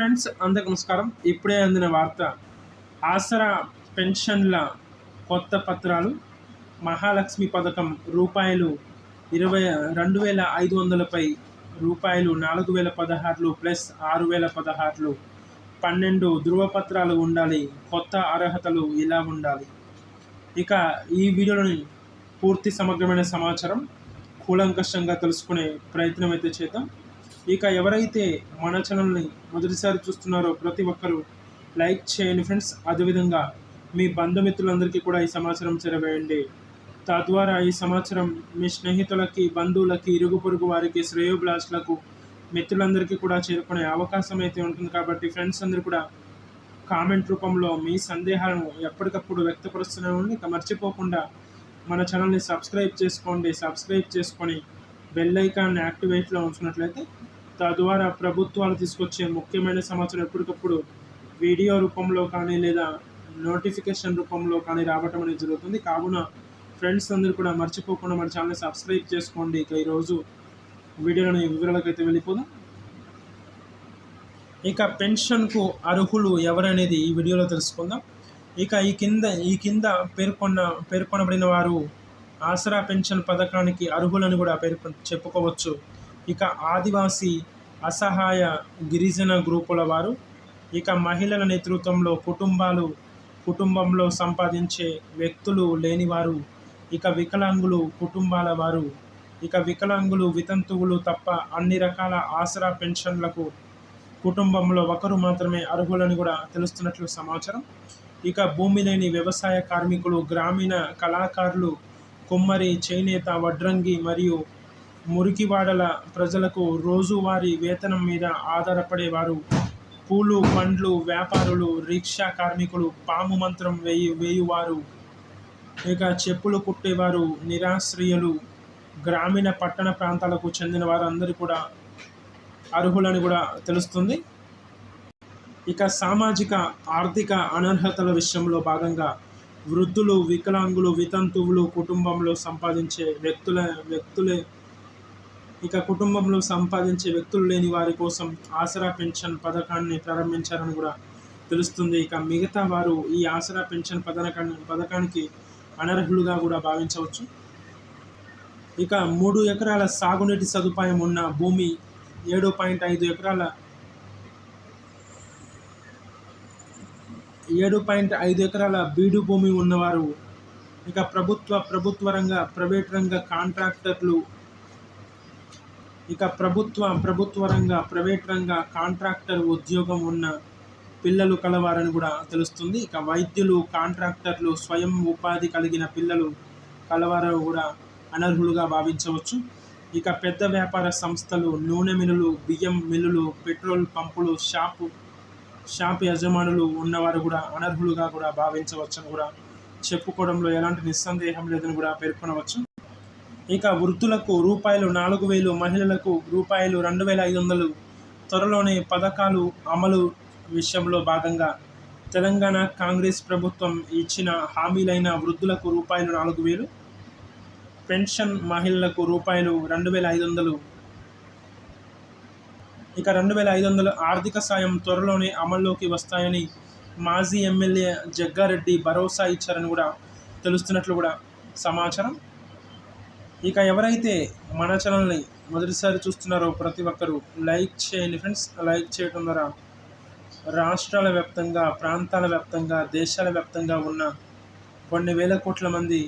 Friends, అందరికి నమస్కారం. ఇప్పుడే అందిన వార్త. ఆసరా పెన్షన్ల కొత్త పత్రాలు. మహాలక్ష్మి పథకం రూపాయలు 22,500పై రూపాయలు 4,016 ప్లస్ 6,016 12 ధృవపత్రాలు ఉండాలి. కొత్త అర్హతలు ఇలా ఉండాలి. ఇక ఈ వీడియోలోని పూర్తి సమగ్రమైన సమాచారం కూలంకషంగా తెలుసుకునే ప్రయత్నం అయితే చేద్దాం. ఇక ఎవరైతే మన ఛానల్ని మొదటిసారి చూస్తున్నారో ప్రతి ఒక్కరూ లైక్ చేయండి ఫ్రెండ్స్. అదేవిధంగా మీ బంధుమిత్రులందరికీ కూడా ఈ సమాచారం చేరవేయండి. తద్వారా ఈ సమాచారం మీ స్నేహితులకి, బంధువులకి, ఇరుగు పొరుగు వారికి, శ్రేయోభిలాషులకు, మిత్రులందరికీ కూడా చేరుకునే అవకాశం అయితే ఉంటుంది. కాబట్టి ఫ్రెండ్స్ అందరూ కూడా కామెంట్ రూపంలో మీ సందేహాలను ఎప్పటికప్పుడు వ్యక్తపరుస్తూనే ఉండి, ఇక మర్చిపోకుండా మన ఛానల్ని సబ్స్క్రైబ్ చేసుకోండి. సబ్స్క్రైబ్ చేసుకొని బెల్ ఐకాన్ని యాక్టివేట్లో ఉంచినట్లయితే తద్వారా ప్రభుత్వాలు తీసుకొచ్చే ముఖ్యమైన సమాచారం ఎప్పటికప్పుడు వీడియో రూపంలో కానీ లేదా నోటిఫికేషన్ రూపంలో కానీ రావటం అనేది జరుగుతుంది. కావున ఫ్రెండ్స్ అందరూ కూడా మర్చిపోకుండా మన ఛానల్ని సబ్స్క్రైబ్ చేసుకోండి. ఇక ఈరోజు వీడియోలోని వివరాలకు అయితే వెళ్ళిపోదాం. ఇక పెన్షన్కు అర్హులు ఎవరనేది ఈ వీడియోలో తెలుసుకుందాం. ఇక ఈ కింద పేర్కొనబడిన వారు ఆసరా పెన్షన్ పథకానికి అర్హులని కూడా చెప్పుకోవచ్చు. ఇక ఆదివాసీ, అసహాయ, గిరిజన గ్రూపుల వారు, ఇక మహిళల నేతృత్వంలో కుటుంబంలో సంపాదించే వ్యక్తులు లేనివారు, ఇక వికలాంగులు కుటుంబాల వారు, ఇక వికలాంగులు, వితంతువులు తప్ప అన్ని రకాల ఆసరా పెన్షన్లకు కుటుంబంలో ఒకరు మాత్రమే అర్హులని కూడా తెలుస్తున్నట్లు సమాచారం. ఇక భూమి లేని వ్యవసాయ కార్మికులు, గ్రామీణ కళాకారులు, కుమ్మరి, చేనేత, వడ్రంగి మరియు మురికివాడల ప్రజలకు రోజువారీ వేతనం మీద ఆధారపడేవారు, పూలు పండ్లు వ్యాపారులు, రిక్షా కార్మికులు, పాము మంత్రం వేయువారు, ఇక చెప్పులు కుట్టేవారు, నిరాశ్రయులు, గ్రామీణ పట్టణ ప్రాంతాలకు చెందిన వారు అందరూ కూడా అర్హులని కూడా తెలుస్తుంది. ఇక సామాజిక ఆర్థిక అనర్హతల విషయంలో భాగంగా వృద్ధులు, వికలాంగులు, వితంతువులు, కుటుంబంలో సంపాదించే వ్యక్తులు లేని వారి కోసం ఆసరా పెన్షన్ పథకాన్ని ప్రారంభించారని కూడా తెలుస్తుంది. ఇక మిగతా వారు ఈ ఆసరా పెన్షన్ పథకానికి అనర్హులుగా కూడా భావించవచ్చు. ఇక 3 ఎకరాల సాగునీటి సదుపాయం ఉన్న భూమి, 7.5 ఎకరాల బీడు భూమి ఉన్నవారు, ఇక ప్రభుత్వ రంగ, ప్రైవేట్ రంగ కాంట్రాక్టర్లు, ఇక ప్రభుత్వ రంగ, ప్రైవేట్ రంగ కాంట్రాక్టర్ ఉద్యోగం ఉన్న పిల్లలు కలవారని కూడా తెలుస్తుంది. ఇక వైద్యులు, కాంట్రాక్టర్లు, స్వయం ఉపాధి కలిగిన పిల్లలు కలవారు కూడా అనర్హులుగా భావించవచ్చు. ఇక పెద్ద వ్యాపార సంస్థలు, నూనె మిల్లులు, బియ్యం మిల్లులు, పెట్రోల్ పంపులు, షాప్ యజమానులు ఉన్నవారు కూడా అనర్హులుగా కూడా భావించవచ్చని కూడా చెప్పుకోవడంలో ఎలాంటి నిస్సందేహం లేదని కూడా పేర్కొనవచ్చు. ఇక వృద్ధులకు ₹4,000, మహిళలకు ₹2,500 త్వరలోనే పథకాలు అమలు విషయంలో భాగంగా తెలంగాణ కాంగ్రెస్ ప్రభుత్వం ఇచ్చిన హామీలైన వృద్ధులకు ₹4,000, పెన్షన్ మహిళలకు ₹2,500, ఇక 2,500 ఆర్థిక సాయం త్వరలోనే అమల్లోకి వస్తాయని మాజీ ఎమ్మెల్యే జగ్గారెడ్డి భరోసా ఇచ్చారని కూడా తెలుస్తున్నట్లు కూడా సమాచారం. ఇక ఎవరైతే మన ఛానల్ని మొదటిసారి చూస్తున్నారో ప్రతి ఒక్కరూ లైక్ చేయండి ఫ్రెండ్స్. లైక్ చేయడం ద్వారా రాష్ట్రాల వ్యాప్తంగా, ప్రాంతాల వ్యాప్తంగా, దేశాల వ్యాప్తంగా ఉన్న కొన్ని వేల కోట్ల మంది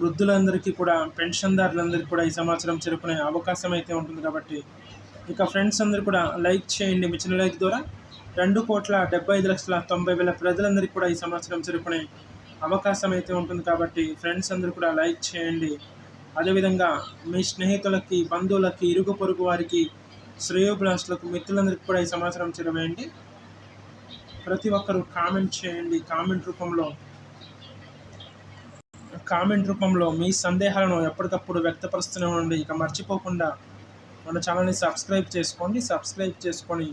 వృద్ధులందరికీ కూడా, పెన్షన్దారులందరికీ కూడా ఈ సమాచారం చేరుకునే అవకాశం అయితే ఉంటుంది. కాబట్టి ఇక ఫ్రెండ్స్ అందరూ కూడా లైక్ చేయండి. మీ చిన్న లైక్ ద్వారా 2,75,90,000 ప్రజలందరికీ కూడా ఈ సమాచారం చేరుకునే అవకాశం అయితే ఉంటుంది. కాబట్టి ఫ్రెండ్స్ అందరూ కూడా లైక్ చేయండి. అదేవిధంగా మీ స్నేహితులకి, బంధువులకి, ఇరుగు పొరుగు వారికి, శ్రేయోభిలాషులకు, మిత్రులందరికీ కూడా ఈ సమాచారం చేరవేయండి. ప్రతి ఒక్కరూ కామెంట్ చేయండి. కామెంట్ రూపంలో మీ సందేహాలను ఎప్పటికప్పుడు వ్యక్తపరుస్తూనే ఉండండి. ఇక మర్చిపోకుండా మన ఛానల్ని సబ్స్క్రైబ్ చేసుకోండి. సబ్స్క్రైబ్ చేసుకొని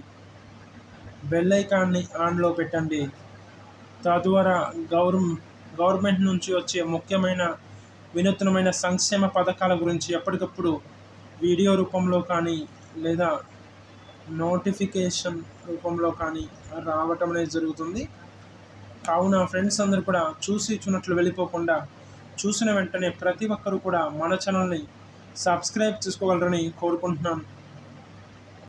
బెల్ ఐకాన్ని ఆన్లో పెట్టండి. తద్వారా గవర్నమెంట్ నుంచి వచ్చే ముఖ్యమైన వినూత్నమైన సంక్షేమ పథకాల గురించి ఎప్పటికప్పుడు వీడియో రూపంలో కానీ లేదా నోటిఫికేషన్ రూపంలో కానీ రావటం అనేది జరుగుతుంది. కావున ఫ్రెండ్స్ అందరూ కూడా చూసినట్లు వెళ్ళిపోకుండా చూసిన వెంటనే ప్రతి ఒక్కరు కూడా మన ఛానల్ని సబ్స్క్రైబ్ చేసుకోగలరని కోరుకుంటున్నాను.